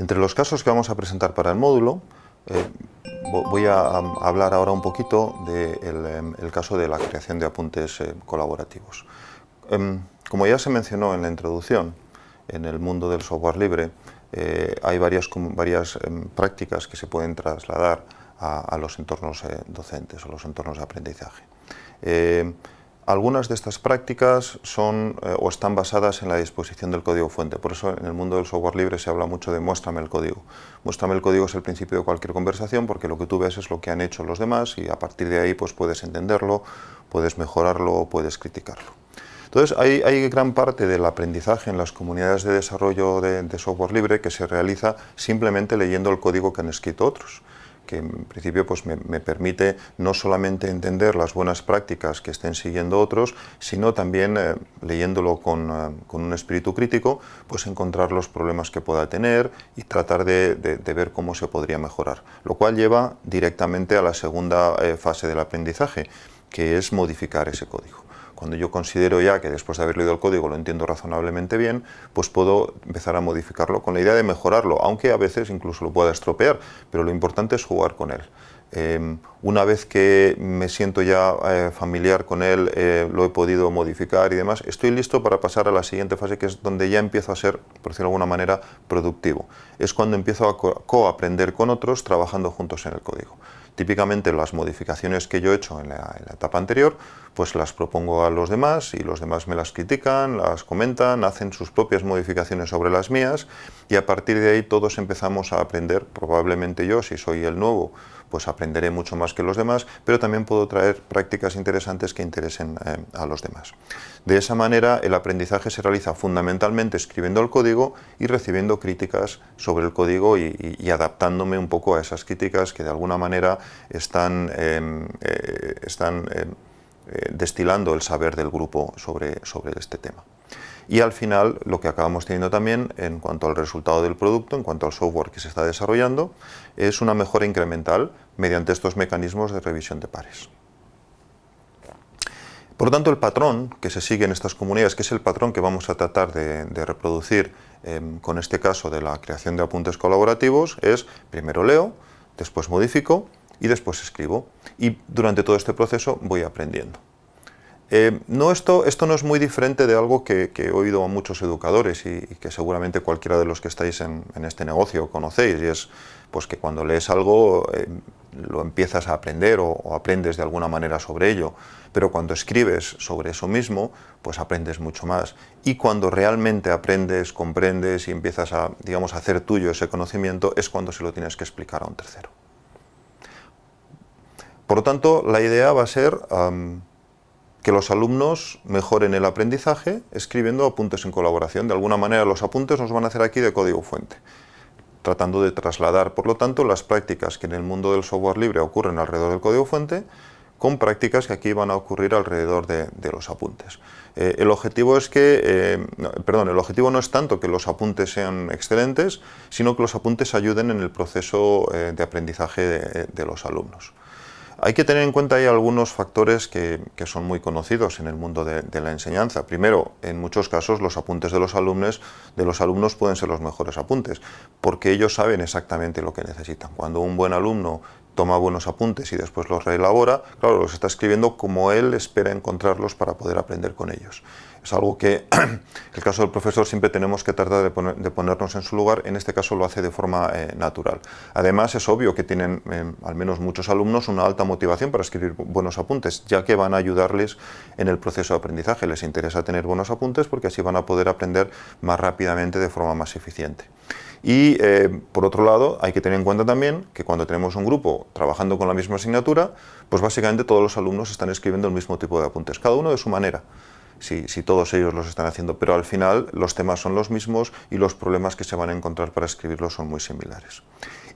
Entre los casos que vamos a presentar para el módulo, voy a hablar ahora un poquito del caso de la creación de apuntes colaborativos. Como ya se mencionó en la introducción, en el mundo del software libre hay varias prácticas que se pueden trasladar a los entornos docentes o los entornos de aprendizaje. Algunas de estas prácticas son o están basadas en la disposición del código fuente. Por eso en el mundo del software libre se habla mucho de muéstrame el código. Muéstrame el código es el principio de cualquier conversación, porque lo que tú ves es lo que han hecho los demás y a partir de ahí pues puedes entenderlo, puedes mejorarlo o puedes criticarlo. Entonces hay gran parte del aprendizaje en las comunidades de desarrollo de software libre que se realiza simplemente leyendo el código que han escrito otros, que en principio pues me permite no solamente entender las buenas prácticas que estén siguiendo otros, sino también leyéndolo con un espíritu crítico, pues encontrar los problemas que pueda tener y tratar de ver cómo se podría mejorar, lo cual lleva directamente a la segunda fase del aprendizaje, que es modificar ese código. Cuando yo considero ya que después de haber leído el código lo entiendo razonablemente bien, pues puedo empezar a modificarlo con la idea de mejorarlo, aunque a veces incluso lo pueda estropear, pero lo importante es jugar con él. Una vez que me siento ya familiar con él, lo he podido modificar y demás, estoy listo para pasar a la siguiente fase, que es donde ya empiezo a ser, por decirlo de alguna manera, productivo. Es cuando empiezo a coaprender con otros trabajando juntos en el código. Típicamente las modificaciones que yo he hecho en la etapa anterior, pues las propongo a los demás y los demás me las critican, las comentan, hacen sus propias modificaciones sobre las mías y a partir de ahí todos empezamos a aprender. Probablemente yo, si soy el nuevo, pues aprenderé mucho más que los demás, pero también puedo traer prácticas interesantes que interesen a los demás. De esa manera el aprendizaje se realiza fundamentalmente escribiendo el código y recibiendo críticas sobre el código y adaptándome un poco a esas críticas que de alguna manera están destilando el saber del grupo sobre este tema. Y al final lo que acabamos teniendo también en cuanto al resultado del producto, en cuanto al software que se está desarrollando, es una mejora incremental mediante estos mecanismos de revisión de pares. Por lo tanto, el patrón que se sigue en estas comunidades, que es el patrón que vamos a tratar de reproducir con este caso de la creación de apuntes colaborativos, es primero leo, después modifico y después escribo. Y durante todo este proceso voy aprendiendo. Esto no es muy diferente de algo que he oído a muchos educadores y que seguramente cualquiera de los que estáis en este negocio conocéis, y es pues, que cuando lees algo lo empiezas a aprender o aprendes de alguna manera sobre ello, pero cuando escribes sobre eso mismo, pues aprendes mucho más. Y cuando realmente aprendes, comprendes y empiezas a, digamos, a hacer tuyo ese conocimiento, es cuando se lo tienes que explicar a un tercero. Por lo tanto, la idea va a ser que los alumnos mejoren el aprendizaje escribiendo apuntes en colaboración. De alguna manera los apuntes nos van a hacer aquí de código fuente, tratando de trasladar, por lo tanto, las prácticas que en el mundo del software libre ocurren alrededor del código fuente, con prácticas que aquí van a ocurrir alrededor de los apuntes. El objetivo no es tanto que los apuntes sean excelentes, sino que los apuntes ayuden en el proceso de aprendizaje de los alumnos. Hay que tener en cuenta ahí algunos factores que son muy conocidos en el mundo de la enseñanza. Primero, en muchos casos los apuntes de los alumnos pueden ser los mejores apuntes, porque ellos saben exactamente lo que necesitan. Cuando un buen alumno toma buenos apuntes y después los reelabora, claro, los está escribiendo como él espera encontrarlos para poder aprender con ellos. Es algo que, en el caso del profesor, siempre tenemos que tratar de ponernos en su lugar. En este caso lo hace de forma natural. Además, es obvio que tienen, al menos muchos alumnos, una alta motivación para escribir buenos apuntes, ya que van a ayudarles en el proceso de aprendizaje. Les interesa tener buenos apuntes porque así van a poder aprender más rápidamente, de forma más eficiente. Y por otro lado, hay que tener en cuenta también que cuando tenemos un grupo trabajando con la misma asignatura, pues básicamente todos los alumnos están escribiendo el mismo tipo de apuntes, cada uno de su manera. Si todos ellos los están haciendo, pero al final los temas son los mismos y los problemas que se van a encontrar para escribirlos son muy similares.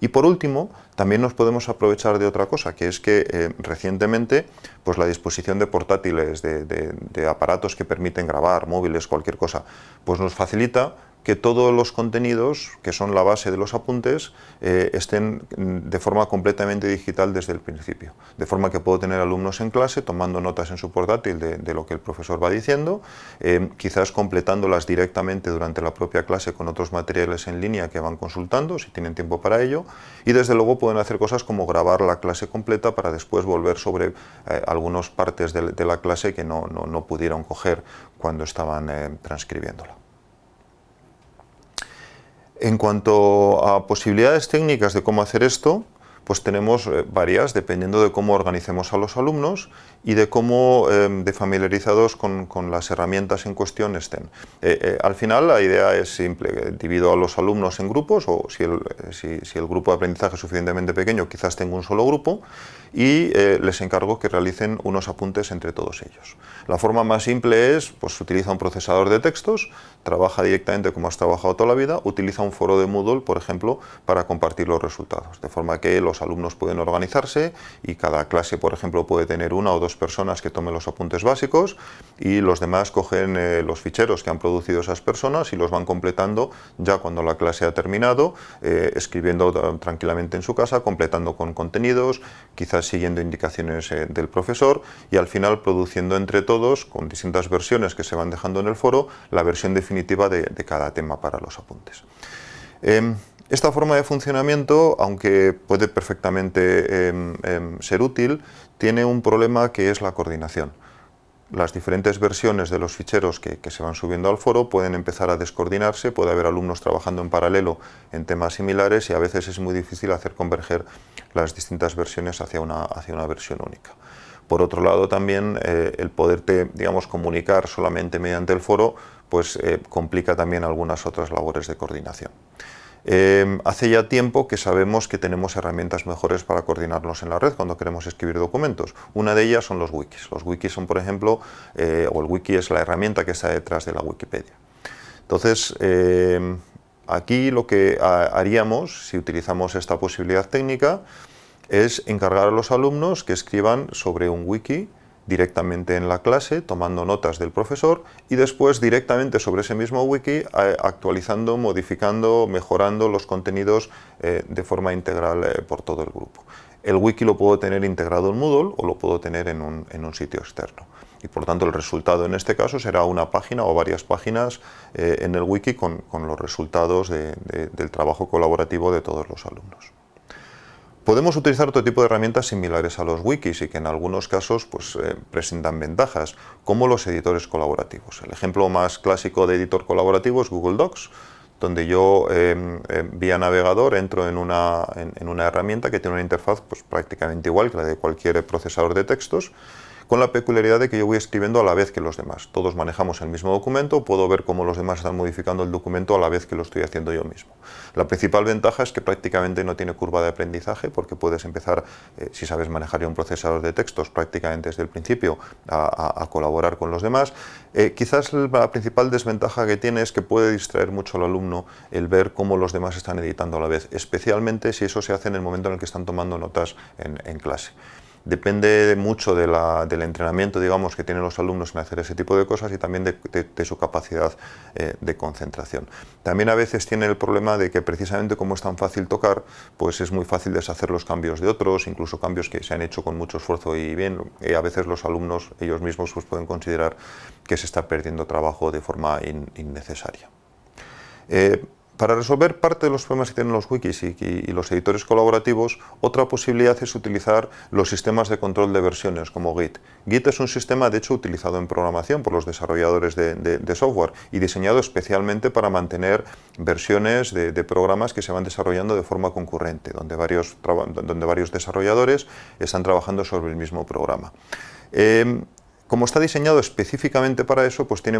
Y por último, también nos podemos aprovechar de otra cosa, que es que recientemente pues la disposición de portátiles, de aparatos que permiten grabar, móviles, cualquier cosa, pues nos facilita que todos los contenidos, que son la base de los apuntes, estén de forma completamente digital desde el principio. De forma que puedo tener alumnos en clase tomando notas en su portátil de lo que el profesor va diciendo, quizás completándolas directamente durante la propia clase con otros materiales en línea que van consultando, si tienen tiempo para ello, y desde luego pueden hacer cosas como grabar la clase completa para después volver sobre algunas partes de la clase que no pudieron coger cuando estaban transcribiéndola. En cuanto a posibilidades técnicas de cómo hacer esto, pues tenemos varias, dependiendo de cómo organicemos a los alumnos y de cómo de familiarizados con las herramientas en cuestión estén. Al final la idea es simple, divido a los alumnos en grupos, o si el grupo de aprendizaje es suficientemente pequeño, quizás tengo un solo grupo, y les encargo que realicen unos apuntes entre todos ellos. La forma más simple es, pues utiliza un procesador de textos, trabaja directamente como has trabajado toda la vida, utiliza un foro de Moodle, por ejemplo, para compartir los resultados, de forma que los alumnos pueden organizarse y cada clase, por ejemplo, puede tener una o dos personas que tomen los apuntes básicos y los demás cogen los ficheros que han producido esas personas y los van completando ya cuando la clase ha terminado, escribiendo tranquilamente en su casa, completando con contenidos, quizás siguiendo indicaciones del profesor y al final produciendo entre todos, con distintas versiones que se van dejando en el foro, la versión definitiva de cada tema para los apuntes. Esta forma de funcionamiento, aunque puede perfectamente ser útil, tiene un problema que es la coordinación. Las diferentes versiones de los ficheros que se van subiendo al foro pueden empezar a descoordinarse, puede haber alumnos trabajando en paralelo en temas similares y a veces es muy difícil hacer converger las distintas versiones hacia una versión única. Por otro lado también el poderte, digamos, comunicar solamente mediante el foro, pues complica también algunas otras labores de coordinación. Hace ya tiempo que sabemos que tenemos herramientas mejores para coordinarnos en la red cuando queremos escribir documentos. Una de ellas son los wikis. Los wikis son, por ejemplo, o el wiki es la herramienta que está detrás de la Wikipedia. Entonces, aquí lo que haríamos, si utilizamos esta posibilidad técnica, es encargar a los alumnos que escriban sobre un wiki directamente en la clase, tomando notas del profesor y después directamente sobre ese mismo wiki actualizando, modificando, mejorando los contenidos de forma integral por todo el grupo. El wiki lo puedo tener integrado en Moodle o lo puedo tener en un sitio externo. Y por tanto el resultado en este caso será una página o varias páginas en el wiki con los resultados del trabajo colaborativo de todos los alumnos. Podemos utilizar otro tipo de herramientas similares a los wikis y que en algunos casos pues, presentan ventajas, como los editores colaborativos. El ejemplo más clásico de editor colaborativo es Google Docs, donde yo vía navegador entro en una herramienta que tiene una interfaz pues, prácticamente igual que la de cualquier procesador de textos, con la peculiaridad de que yo voy escribiendo a la vez que los demás. Todos manejamos el mismo documento, puedo ver cómo los demás están modificando el documento a la vez que lo estoy haciendo yo mismo. La principal ventaja es que prácticamente no tiene curva de aprendizaje, porque puedes empezar, si sabes manejar ya un procesador de textos, prácticamente desde el principio a colaborar con los demás. Quizás la principal desventaja que tiene es que puede distraer mucho al alumno el ver cómo los demás están editando a la vez, especialmente si eso se hace en el momento en el que están tomando notas en clase. Depende mucho del entrenamiento, digamos, que tienen los alumnos en hacer ese tipo de cosas y también de su capacidad de concentración. También a veces tiene el problema de que precisamente como es tan fácil tocar, pues es muy fácil deshacer los cambios de otros, incluso cambios que se han hecho con mucho esfuerzo y bien, a veces los alumnos ellos mismos pues, pueden considerar que se está perdiendo trabajo de forma innecesaria. Para resolver parte de los problemas que tienen los wikis y los editores colaborativos, otra posibilidad es utilizar los sistemas de control de versiones como Git. Git es un sistema, de hecho, utilizado en programación por los desarrolladores de software y diseñado especialmente para mantener versiones de programas que se van desarrollando de forma concurrente, donde varios desarrolladores están trabajando sobre el mismo programa. Como está diseñado específicamente para eso, pues tiene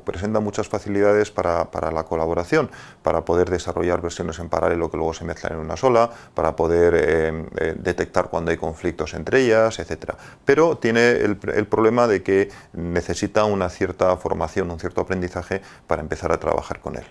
presenta muchas facilidades para la colaboración, para poder desarrollar versiones en paralelo que luego se mezclan en una sola, para poder detectar cuando hay conflictos entre ellas, etc. Pero tiene el problema de que necesita una cierta formación, un cierto aprendizaje para empezar a trabajar con él.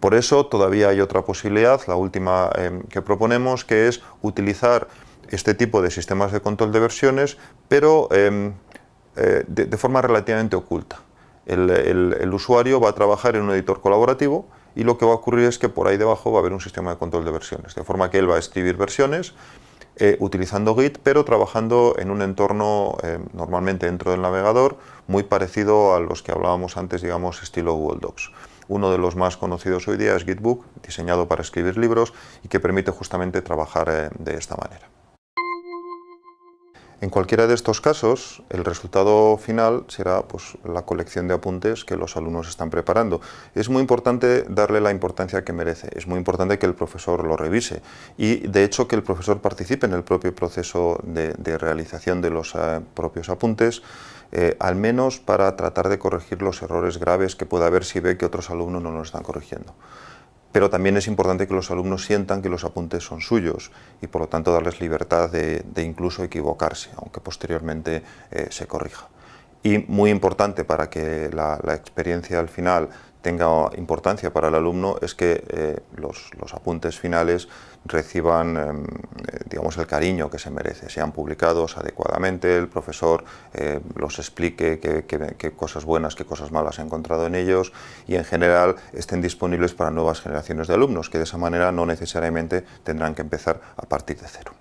Por eso todavía hay otra posibilidad, la última que proponemos, que es utilizar este tipo de sistemas de control de versiones, pero de forma relativamente oculta. El usuario va a trabajar en un editor colaborativo y lo que va a ocurrir es que por ahí debajo va a haber un sistema de control de versiones, de forma que él va a escribir versiones utilizando Git, pero trabajando en un entorno normalmente dentro del navegador muy parecido a los que hablábamos antes, digamos, estilo Google Docs. Uno de los más conocidos hoy día es Gitbook, diseñado para escribir libros y que permite justamente trabajar de esta manera. En cualquiera de estos casos, el resultado final será pues, la colección de apuntes que los alumnos están preparando. Es muy importante darle la importancia que merece, es muy importante que el profesor lo revise y, de hecho, que el profesor participe en el propio proceso de realización de los propios apuntes, al menos para tratar de corregir los errores graves que pueda haber si ve que otros alumnos no lo están corrigiendo. Pero también es importante que los alumnos sientan que los apuntes son suyos y por lo tanto darles libertad de incluso equivocarse, aunque posteriormente se corrija. Y muy importante para que la experiencia al final tenga importancia para el alumno es que los apuntes finales reciban digamos, el cariño que se merece, sean publicados adecuadamente, el profesor los explique qué cosas buenas, qué cosas malas ha encontrado en ellos y en general estén disponibles para nuevas generaciones de alumnos, que de esa manera no necesariamente tendrán que empezar a partir de cero.